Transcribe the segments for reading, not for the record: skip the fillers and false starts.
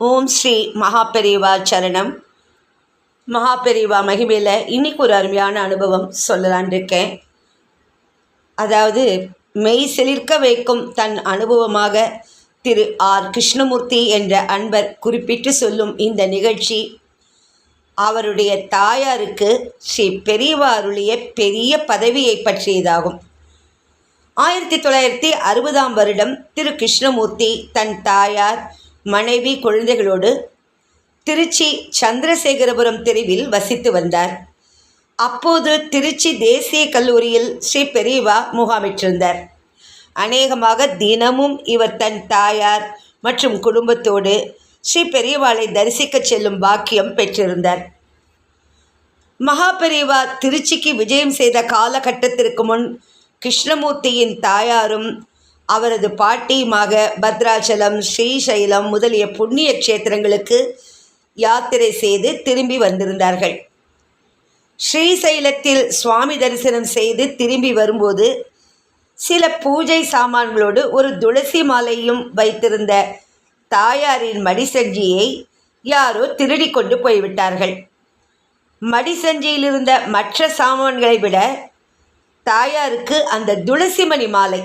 ஓம் ஸ்ரீ மகாபெரிவா சரணம். மகாபெரிவா மகிமையில் இன்னைக்கு ஒரு அருமையான அனுபவம் சொல்லலான் இருக்கேன். அதாவது மெய் சிலிர்க்க வைக்கும் தன் அனுபவமாக திரு ஆர் கிருஷ்ணமூர்த்தி என்ற அன்பர் குறிப்பிட்டு சொல்லும் இந்த நிகழ்ச்சி அவருடைய தாயாருக்கு ஸ்ரீ பெரியவா அருளிய பெரிய பதவியை பற்றியதாகும். 1960 வருடம் திரு கிருஷ்ணமூர்த்தி தன் தாயார், மனைவி, குழந்தைகளோடு திருச்சி சந்திரசேகரபுரம் தெருவில் வசித்து வந்தார். அப்போது திருச்சி தேசிய கல்லூரியில் ஸ்ரீ பெரியவா முகாமிட்டிருந்தார். அநேகமாக தினமும் இவர் தன் தாயார் மற்றும் குடும்பத்தோடு ஸ்ரீ பெரியவாளை தரிசிக்க செல்லும் பாக்கியம் பெற்றிருந்தார். மகாபெரிவா திருச்சிக்கு விஜயம் செய்த காலகட்டத்திற்கு முன் கிருஷ்ணமூர்த்தியின் தாயாரும் அவரது பாட்டியுமாக பத்ராச்சலம், ஸ்ரீசைலம் முதலிய புண்ணிய க்ஷேத்திரங்களுக்கு யாத்திரை செய்து திரும்பி வந்திருந்தார்கள். ஸ்ரீசைலத்தில் சுவாமி தரிசனம் செய்து திரும்பி வரும்போது சில பூஜை சாமான்களோடு ஒரு துளசி மாலையும் வைத்திருந்த தாயாரின் மடிசஞ்சியை யாரோ திருடி கொண்டு போய்விட்டார்கள். மடிசஞ்சியில் இருந்த மற்ற சாமான்களை விட தாயாருக்கு அந்த துளசிமணி மாலை,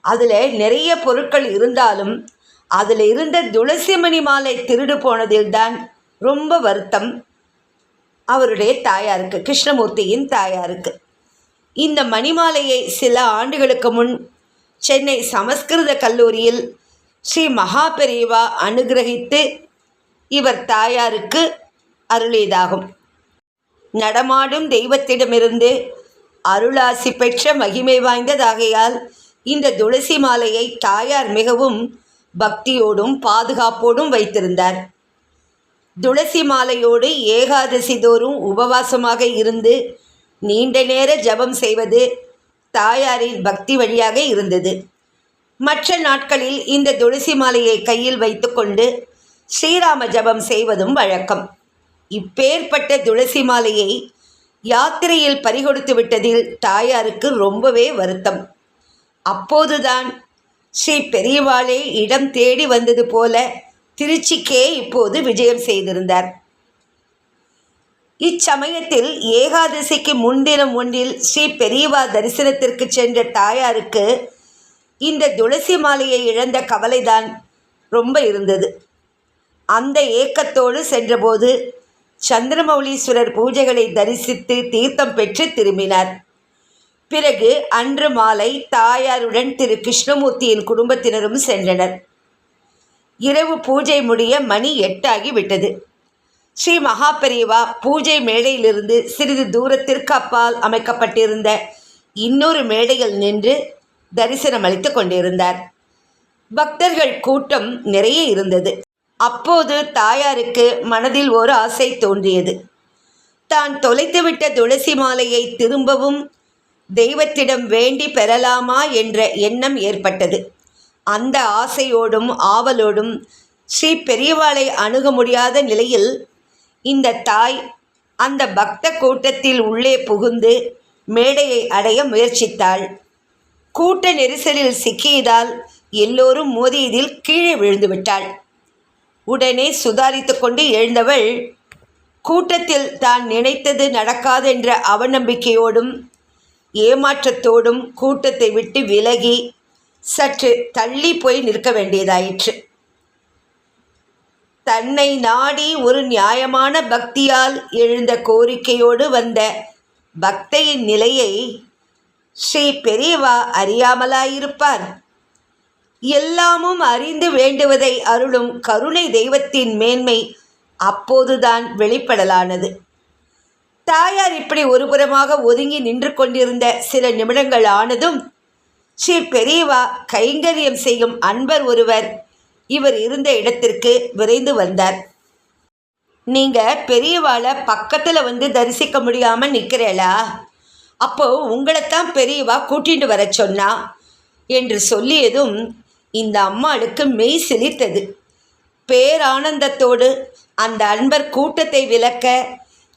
அதில் நிறைய பொருட்கள் இருந்தாலும் அதில் இருந்த துளசிமணி மாலை திருடு போனதில்தான் ரொம்ப வருத்தம் அவருடைய தாயாருக்கு, கிருஷ்ணமூர்த்தியின் தாயாருக்கு. இந்த மணிமாலையை சில ஆண்டுகளுக்கு முன் சென்னை சமஸ்கிருத கல்லூரியில் ஸ்ரீ மகாபெரிவா அனுகிரகித்து இவர் தாயாருக்கு அருளியதாகும். நடமாடும் தெய்வத்திடமிருந்து அருளாசி பெற்ற மகிமை வாய்ந்ததாகையால் இந்த துளசி மாலையை தாயார் மிகவும் பக்தியோடும் பாதுகாப்போடும் வைத்திருந்தார். துளசி மாலையோடு ஏகாதசி தோறும் உபவாசமாக இருந்து நீண்ட நேர ஜபம் செய்வது தாயாரின் பக்தி வழியாக இருந்தது. மற்ற நாட்களில் இந்த துளசி மாலையை கையில் வைத்துக்கொண்டு ஸ்ரீராம ஜபம் செய்வதும் வழக்கம். இப்பேற்பட்ட துளசி மாலையை யாத்திரையில் பறிகொடுத்து விட்டதில் தாயாருக்கு ரொம்பவே வருத்தம். அப்போதுதான் ஸ்ரீ பெரியவாளே இடம் தேடி வந்தது போல திருச்சிக்கே இப்போது விஜயம் செய்திருந்தார். இச்சமயத்தில் ஏகாதசிக்கு முன்தினம் ஒன்றில் ஸ்ரீ பெரியவா தரிசனத்திற்கு சென்ற தாயாருக்கு இந்த துளசி மாலையை இழந்த கவலைதான் ரொம்ப இருந்தது. அந்த ஏக்கத்தோடு சென்றபோது சந்திரமௌலீஸ்வரர் பூஜைகளை தரிசித்து தீர்த்தம் பெற்று திரும்பினார். பிறகு அன்று மாலை தாயாருடன் திரு கிருஷ்ணமூர்த்தியின் குடும்பத்தினரும் சென்றனர். இரவு பூஜை முடிய மணி 8 ஆகிவிட்டது. ஸ்ரீ மகாபெரிவா பூஜை மேடையிலிருந்து சிறிது தூரத்திற்கு அப்பால் அமைக்கப்பட்டிருந்த இன்னொரு மேடையில் நின்று தரிசனம் அளித்து கொண்டிருந்தார். பக்தர்கள் கூட்டம் நிறைய இருந்தது. அப்போது தாயாருக்கு மனதில் ஒரு ஆசை தோன்றியது. தான் தொலைத்துவிட்ட துளசி மாலையை திரும்பவும் தெய்வத்திடம் வேண்டி பெறலாமா என்ற எண்ணம் ஏற்பட்டது. அந்த ஆசையோடும் ஆவலோடும் ஸ்ரீ பெரியவாளை அணுக முடியாத நிலையில் இந்த தாய் அந்த பக்த கூட்டத்தில் உள்ளே புகுந்து மேடையை அடைய முயற்சித்தாள். கூட்ட நெரிசலில் சிக்கியதால் எல்லோரும் மோதியதில் கீழே விழுந்து விட்டாள். உடனே சுதாரித்து கொண்டு எழுந்தவள் கூட்டத்தில் தான் நினைத்தது நடக்காதென்ற அவநம்பிக்கையோடும் ஏமாற்றத்தோடும் கூட்டத்தை விட்டு விலகி சற்று தள்ளி போய் நிற்க வேண்டியதாயிற்று. தன்னை நாடி ஒரு நியாயமான பக்தியால் எழுந்த கோரிக்கையோடு வந்த பக்தையின் நிலையை ஸ்ரீ பெரியவா அறியாமலாயிருப்பார்? எல்லாமும் அறிந்து வேண்டுவதை அருளும் கருணை தெய்வத்தின் மேன்மை அப்போதுதான் வெளிப்படலானது. தாயார் இப்படி ஒருபுறமாக ஒதுங்கி நின்று கொண்டிருந்த சில நிமிடங்கள் ஆனதும் ஸ்ரீ பெரியவா கைங்கரியம் செய்யும் அன்பர் ஒருவர் இவர் இருந்த இடத்திற்கு விரைந்து வந்தார். நீங்கள் பெரியவாளை பக்கத்தில் வந்து தரிசிக்க முடியாமல் நிற்கிறேளா? அப்போது உங்களைத்தான் பெரியவா கூட்டிட்டு வர சொன்னா என்று சொல்லியதும் இந்த அம்மாளுக்கு மெய் சிலிர்த்தது. பேரானந்தத்தோடு அந்த அன்பர் கூட்டத்தை விலக்க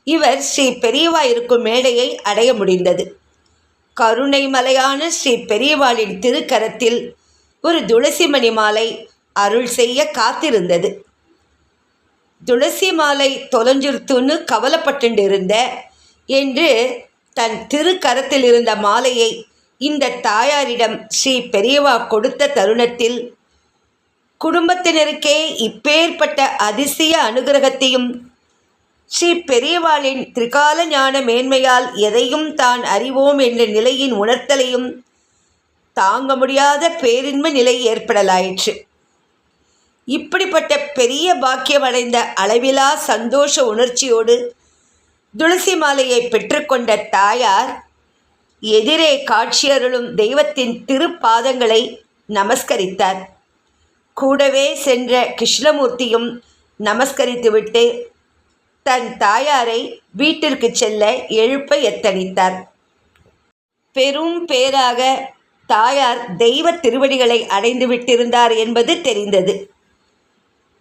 இவர் ஸ்ரீ பெரியவா இருக்கும் மேடையை அடைய முடிந்தது. கருணை மலையான ஸ்ரீ பெரியவாளின் திருக்கரத்தில் ஒரு துளசிமணி மாலை அருள் செய்ய காத்திருந்தது. துளசி மாலை தொலைஞ்சிருத்துன்னு கவலைப்பட்டு இருந்த என்று தன் திருக்கரத்தில் இருந்த மாலையை இந்த தாயாரிடம் ஸ்ரீ பெரியவா கொடுத்த தருணத்தில் குடும்பத்தினருக்கே இப்பேற்பட்ட அதிசய அனுகிரகத்தையும் ஸ்ரீ பெரியவாளின் திரிகால ஞான மேன்மையால் எதையும் தான் அறிவோம் என்ற நிலையின் உணர்த்தலையும் தாங்க முடியாத பேரின்மை நிலை ஏற்படலாயிற்று. இப்படிப்பட்ட பெரிய பாக்கியம் அடைந்த அளவிலா சந்தோஷ உணர்ச்சியோடு துளசி மாலையை பெற்றுக்கொண்ட தாயார் எதிரே காட்சியருளும் தெய்வத்தின் திருப்பாதங்களை நமஸ்கரித்தார். கூடவே சென்ற கிருஷ்ணமூர்த்தியும் நமஸ்கரித்துவிட்டு தன் தாயாரை வீட்டிற்கு செல்ல எழுப்ப எத்தனித்தார். பெரும் பேராக தாயார் தெய்வ திருவடிகளை அடைந்து விட்டிருந்தார் என்பது தெரிந்தது.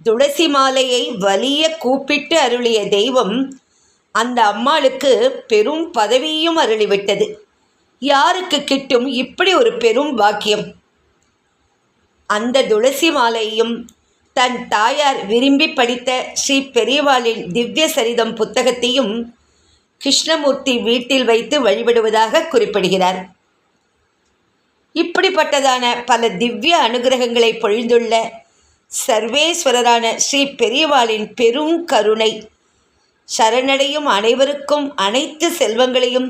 துளசி மாலையை வலிய கூப்பிட்டு அருளிய தெய்வம் அந்த அம்மாளுக்கு பெரும் பதவியும் அருளிவிட்டது. யாருக்கு கிட்டும் இப்படி ஒரு பெரும் பாக்கியம்? அந்த துளசி மாலையும் தன் தாயார் விரும்பி படித்த ஸ்ரீ பெரியவாளின் திவ்ய சரிதம் புத்தகத்தையும் கிருஷ்ணமூர்த்தி வீட்டில் வைத்து வழிபடுவதாக குறிப்பிடுகிறார். இப்படிப்பட்டதான பல திவ்ய அனுகிரகங்களை பொழிந்துள்ள சர்வேஸ்வரரான ஸ்ரீ பெரியவாளின் பெரும் கருணை சரணடையும் அனைவருக்கும் அனைத்து செல்வங்களையும்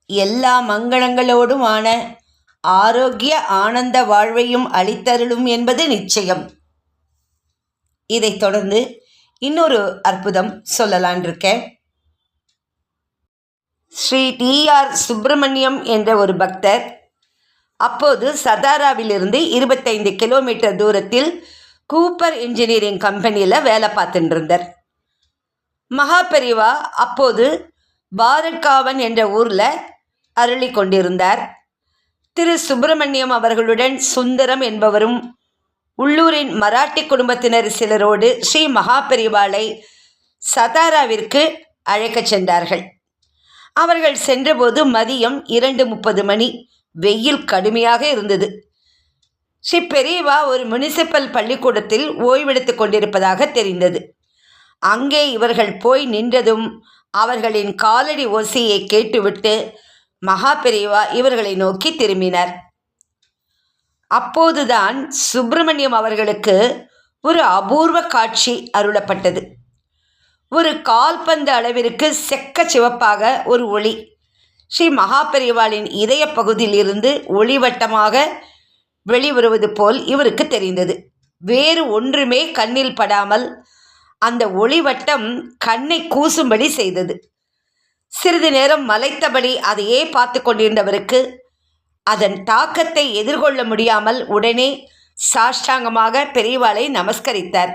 எல்லா மங்களங்களோடுமான ஆரோக்கிய ஆனந்த வாழ்வையும் அளித்தருளும் என்பது நிச்சயம். இதைத் தொடர்ந்து இன்னொரு அற்புதம் சொல்லலான் இருக்கேன். ஸ்ரீ டி.ஆர். சுப்பிரமணியம் என்ற ஒரு பக்தர் அப்போது சதாராவிலிருந்து 25 கிலோமீட்டர் தூரத்தில் கூப்பர் இன்ஜினியரிங் கம்பெனியில் வேலை பார்த்துட்டு இருந்தார். மகாபெரிவா அப்போது பாரட்காவன் என்ற ஊரில் அருளி கொண்டிருந்தார். திரு சுப்பிரமணியம் அவர்களுடன் சுந்தரம் என்பவரும் உள்ளூரின் மராட்டி குடும்பத்தினர் சிலரோடு ஸ்ரீ மகாபெரிவாளை சதாராவிற்கு அழைக்கச் சென்றார்கள். அவர்கள் சென்றபோது மதியம் 2:30 மணி. வெயில் கடுமையாக இருந்தது. ஸ்ரீ பெரியவா ஒரு முனிசிபல் பள்ளிக்கூடத்தில் ஓய்வெடுத்து கொண்டிருப்பதாக தெரிந்தது. அங்கே இவர்கள் போய் நின்றதும் அவர்களின் காலடி ஓசையை கேட்டுவிட்டு மகாபெரிவா இவர்களை நோக்கி திரும்பினார். அப்போதுதான் சுப்பிரமணியம் அவர்களுக்கு ஒரு அபூர்வ காட்சி அருளப்பட்டது. ஒரு கால்பந்து அளவிற்கு செக்க சிவப்பாக ஒரு ஒளி ஸ்ரீ மகாபெரிவாளின் இதய பகுதியில் இருந்து ஒளிவட்டமாக வெளிவருவது போல் இவருக்கு தெரிந்தது. வேறு ஒன்றுமே கண்ணில் படாமல் அந்த ஒளிவட்டம் கண்ணை கூசும்படி செய்தது. சிறிது நேரம் மலைத்தபடி அதையே பார்த்து கொண்டிருந்தவருக்கு அதன் தாக்கத்தை எதிர்கொள்ள முடியாமல் உடனே சாஷ்டாங்கமாக பெரியவாளை நமஸ்கரித்தார்.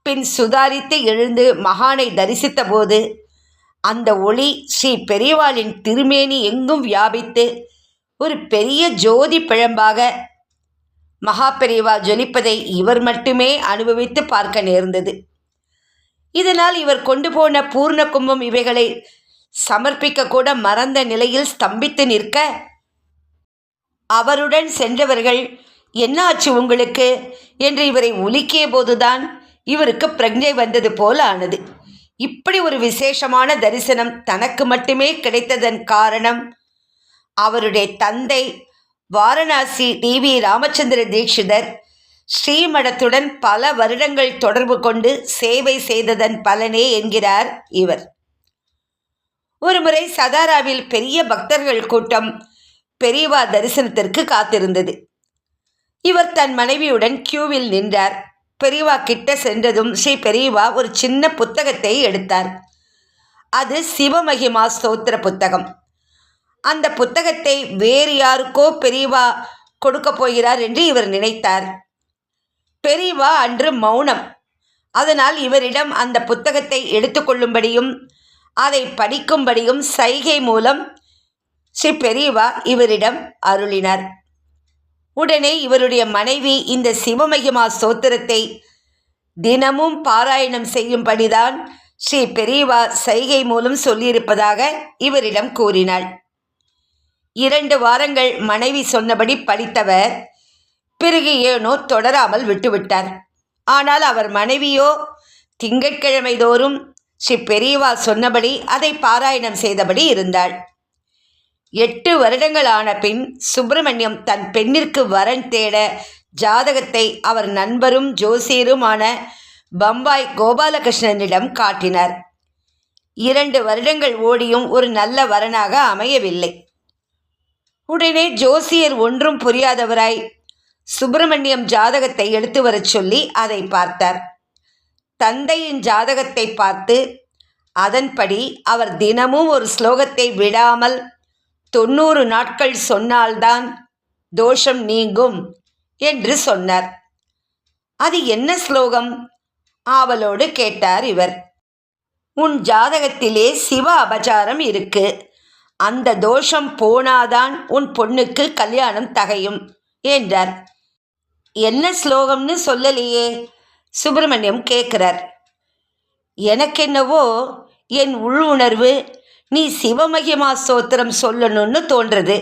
பின் சுதாரித்து எழுந்து மகானை தரிசித்த போது அந்த ஒளி ஸ்ரீ பெரியவாளின் திருமேனி எங்கும் வியாபித்து ஒரு பெரிய ஜோதி பிழம்பாக மகாபெரிவா ஜொலிப்பதை இவர் மட்டுமே அனுபவித்து பார்க்க நேர்ந்தது. இதனால் இவர் கொண்டு போன பூர்ண கும்பம் இவைகளை சமர்ப்பிக்க கூட மறந்த நிலையில் ஸ்தம்பித்து நிற்க, அவருடன் சென்றவர்கள் என்னாச்சு உங்களுக்கு என்று இவரை உலுக்கிய போதுதான் இவருக்கு பிரஜை வந்தது போல ஆனது. இப்படி ஒரு விசேஷமான தரிசனம் தனக்கு மட்டுமே கிடைத்ததன் காரணம் அவருடைய தந்தை வாரணாசி டி.வி. ராமச்சந்திர தீட்சிதர் ஸ்ரீமடத்துடன் பல வருடங்கள் தொடர்பு கொண்டு சேவை செய்ததன் பலனே என்கிறார் இவர். ஒருமுறை சதாராவில் பெரிய பக்தர்கள் கூட்டம் பெரியவா தரிசனத்திற்கு காத்திருந்தது. இவர் தன் மனைவியுடன் கியூவில் நின்றார். பெரியவா கிட்ட சென்றதும் ஸ்ரீ பெரியவா ஒரு சின்ன புத்தகத்தை எடுத்தார். அது சிவமகிமா ஸ்தோத்திர புத்தகம். அந்த புத்தகத்தை வேறு யாருக்கோ பெரியவா கொடுக்க போகிறார் என்று இவர் நினைத்தார். பெரியவா அன்று மௌனம். அதனால் இவரிடம் அந்த புத்தகத்தை எடுத்துக்கொள்ளும்படியும் அதை படிக்கும்படியும் சைகை மூலம் ஸ்ரீ பெரியவா இவரிடம் அருளினார். உடனே இவருடைய மனைவி இந்த சிவமகிமா ஸ்தோத்திரத்தை தினமும் பாராயணம் செய்யும்படிதான் ஸ்ரீ பெரியவா சைகை மூலம் சொல்லியிருப்பதாக இவரிடம் கூறினாள். 2 வாரங்கள் மனைவி சொன்னபடி படித்தவர் பிறகு ஏனோ தொடராமல் விட்டுவிட்டார். ஆனால் அவர் மனைவியோ திங்கட்கிழமை தோறும் ஸ்ரீ பெரியவா சொன்னபடி அதை பாராயணம் செய்தபடி இருந்தாள். 8 வருடங்கள் ஆன பின் சுப்பிரமணியம் தன் பெண்ணிற்கு வரன் தேட ஜாதகத்தை அவர் நண்பரும் ஜோசியருமான பம்பாய் கோபாலகிருஷ்ணனிடம் காட்டினார். 2 வருடங்கள் ஓடியும் ஒரு நல்ல வரனாக அமையவில்லை. உடனே ஜோசியர் ஒன்றும் புரியாதவராய் சுப்பிரமணியம் ஜாதகத்தை எடுத்து வரச் சொல்லி அதை பார்த்தார். தந்தையின் ஜாதகத்தை பார்த்து அதன்படி அவர் தினமும் ஒரு ஸ்லோகத்தை விடாமல் 90 நாட்கள் சொன்னால்தான் தோஷம் நீங்கும் என்று சொன்னார். அது என்ன ஸ்லோகம்? ஆவலோடு கேட்டார் இவர். உன் ஜாதகத்திலே சிவ அபச்சாரம் இருக்கு, அந்த தோஷம் போனாதான் உன் பொண்ணுக்கு கல்யாணம் தகையும் என்றார். என்ன ஸ்லோகம்னு சொல்லலையே சுப்பிரமணியம் கேட்கிறார். எனக்கென்னவோ என் உள்ளுணர்வு நீ சிவமகிமா ஸ்தோத்திரம் சொல்லணும்னு தோன்றது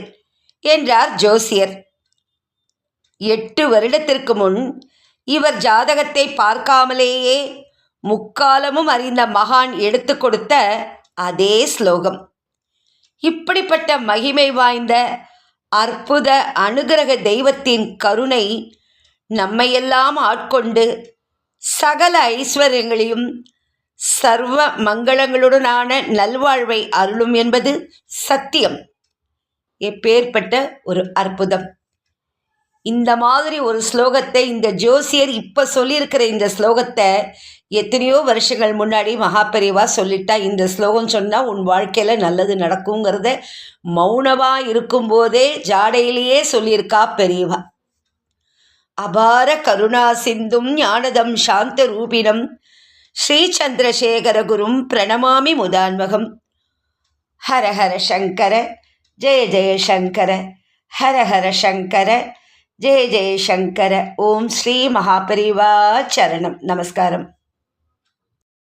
என்றார் ஜோசியர். 8 வருடத்திற்கு முன் இவர் ஜாதகத்தை பார்க்காமலேயே முக்காலமும் அறிந்த மகான் எடுத்து கொடுத்த அதே ஸ்லோகம். இப்படிப்பட்ட மகிமை வாய்ந்த அற்புத அனுகிரக தெய்வத்தின் கருணை நம்மையெல்லாம் ஆட்கொண்டு சகல ஐஸ்வர்யங்களையும் சர்வ மங்களங்களுடனான நல்வாழ்வை அருளும் என்பது சத்தியம். எப்பேற்பட்ட ஒரு அற்புதம்! இந்த மாதிரி ஒரு ஸ்லோகத்தை இந்த ஜோசியர் இப்போ சொல்லியிருக்கிற இந்த ஸ்லோகத்தை எத்தனையோ வருஷங்கள் முன்னாடி மகாபெரிவா சொல்லிட்டா. இந்த ஸ்லோகம் சொன்னால் உன் வாழ்க்கையில் நல்லது நடக்குங்கிறத மௌனமாக இருக்கும்போதே ஜாடையிலேயே சொல்லியிருக்கா பெரியவா. அபார கருணா சிந்தும் ஞானதம் சாந்த ரூபிணம் ஸ்ரீ சந்திரசேகரகுரும் பிரணமாமி முதான்வகம். ஹர ஹர சங்கர ஜெய ஜெய சங்கர, ஹர ஹர சங்கர ஜெய ஜெய சங்கர. ஓம் ஸ்ரீ மகாபெரிவா சரணம். நமஸ்காரம்.